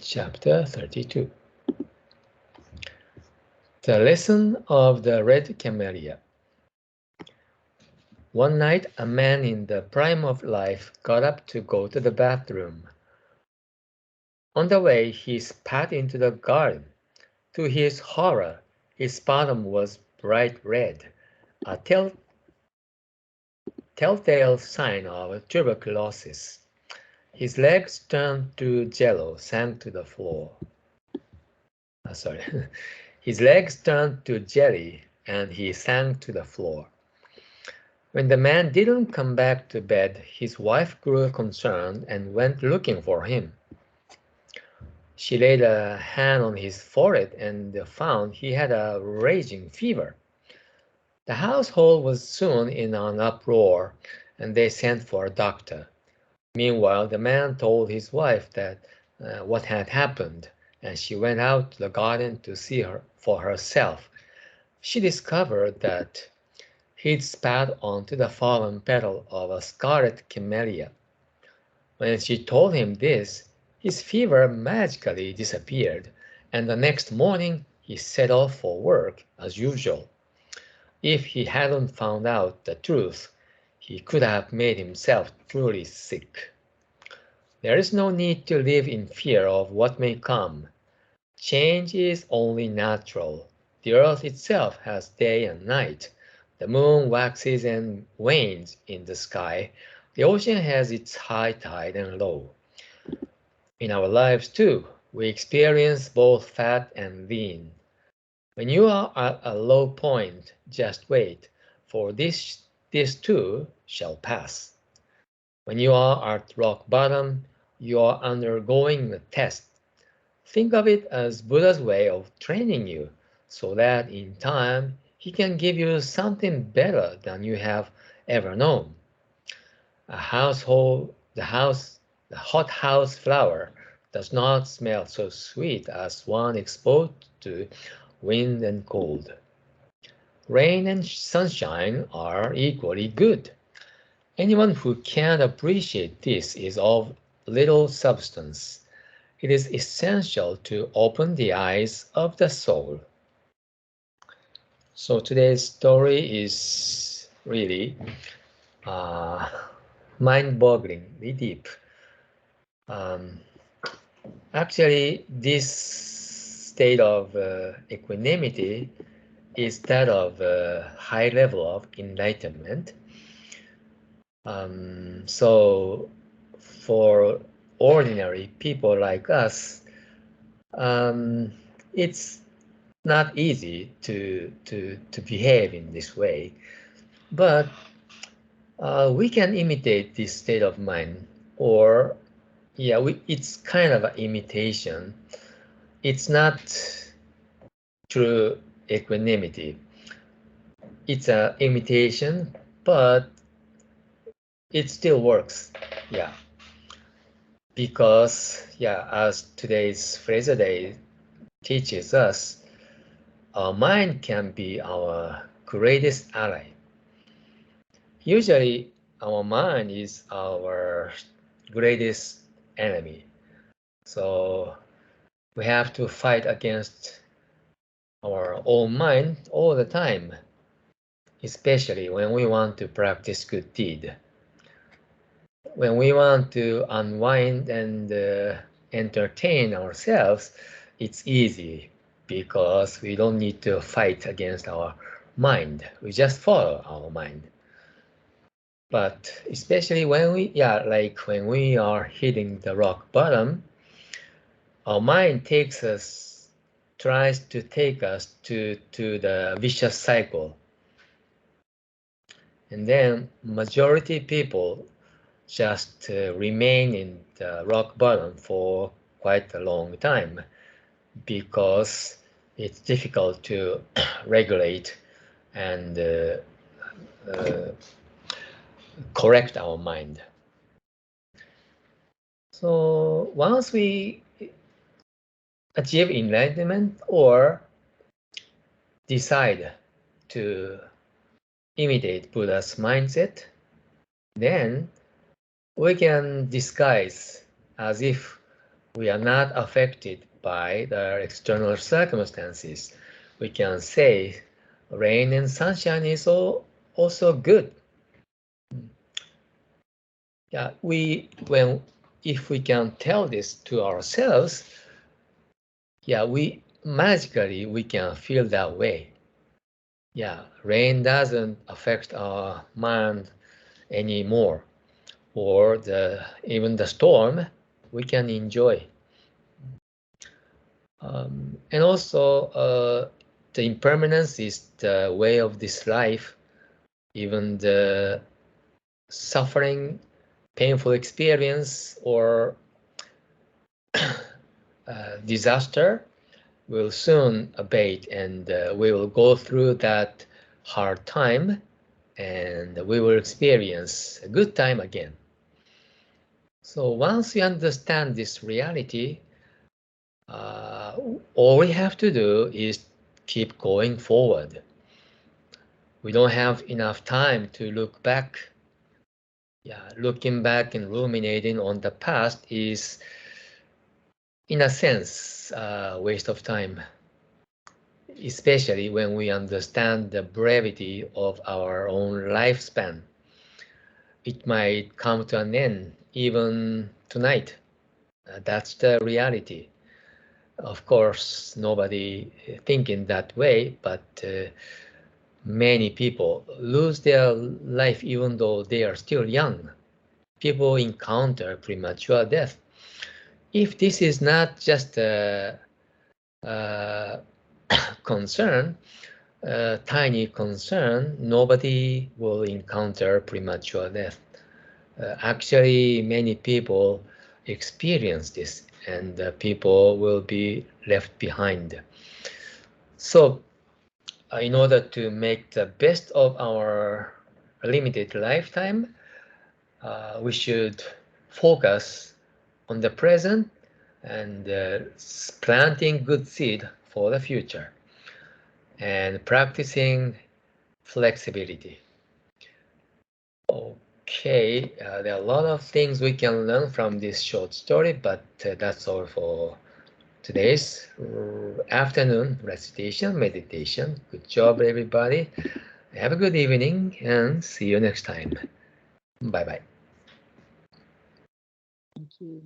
Chapter 32. The Lesson of the Red Camellia. One night, a man in the prime of life got up to go to the bathroom. On the way, he spat into the garden. To his horror, his bottom was bright red, a telltale sign of tuberculosis. His legs turned to jello, sank to the floor. Sorry. His legs turned to jelly, and he sank to the floor. When the man didn't come back to bed, his wife grew concerned and went looking for him. She laid a hand on his forehead and found he had a raging fever. The household was soon in an uproar, and they sent for a doctor. Meanwhile, the man told his wife that what had happened, and she went out to the garden to see her for herself. She discovered that he'd spat onto the fallen petal of a scarlet camellia. When she told him this, his fever magically disappeared, and the next morning he set off for work as usual. If he hadn't found out the truth, he could have made himself truly sick. There is no need to live in fear of what may come. Change is only natural. The earth itself has day and night. The moon waxes and wanes in the sky. The ocean has its high tide and low. In our lives, too, we experience both fat and lean. When you are at a low point, just wait, for this too shall pass. When you are at rock bottom, you are undergoing a test. Think of it as Buddha's way of training you so that in time he can give you something better than you have ever known. The hothouse flower does not smell so sweet as one exposed to wind and cold. Rain and sunshine are equally good. Anyone who can appreciate this is of little substance. It is essential to open the eyes of the soul. So today's story is really mind-bogglingly deep. Actually, this state of equanimity is that of a high level of enlightenment. So for ordinary people like us, it's not easy to behave in this way, but we can imitate this state of mind, or it's kind of an imitation. It's not true equanimity. It's an imitation, but it still works. Yeah. Because, as today's phrase a day teaches us, our mind can be our greatest ally. Usually, our mind is our greatest enemy. So we have to fight against our own mind all the time, especially when we want to practice good deed. When we want to unwind and entertain ourselves, it's easy because we don't need to fight against our mind. We just follow our mind. But especially when when we are hitting the rock bottom, our mind tries to take us to the vicious cycle. And then majority people just remain in the rock bottom for quite a long time because it's difficult to regulate and correct our mind. So once we achieve enlightenment or decide to imitate Buddha's mindset, then we can disguise as if we are not affected by the external circumstances. We can say rain and sunshine is also good. Yeah, if we can tell this to ourselves, yeah, we can feel that way. Yeah, rain doesn't affect our mind anymore, or even the storm we can enjoy. And also, the impermanence is the way of this life. Even the suffering, painful experience, or disaster will soon abate, and we will go through that hard time, and we will experience a good time again. So once we understand this reality, all we have to do is keep going forward. We don't have enough time to look back. Yeah, looking back and ruminating on the past is, in a sense, a waste of time, especially when we understand the brevity of our own lifespan. It might come to an end even tonight. That's the reality. Of course, nobody thinking that way, but many people lose their life even though they are still young. People encounter premature death. If this is not just a concern, a tiny concern, nobody will encounter premature death. Actually, many people experience this, and people will be left behind. So, in order to make the best of our limited lifetime, we should focus on the present and planting good seed for the future and practicing flexibility. Okay, there are a lot of things we can learn from this short story, but that's all for today's afternoon recitation meditation. Good job, everybody. Have a good evening and see you next time. Bye bye. Thank you.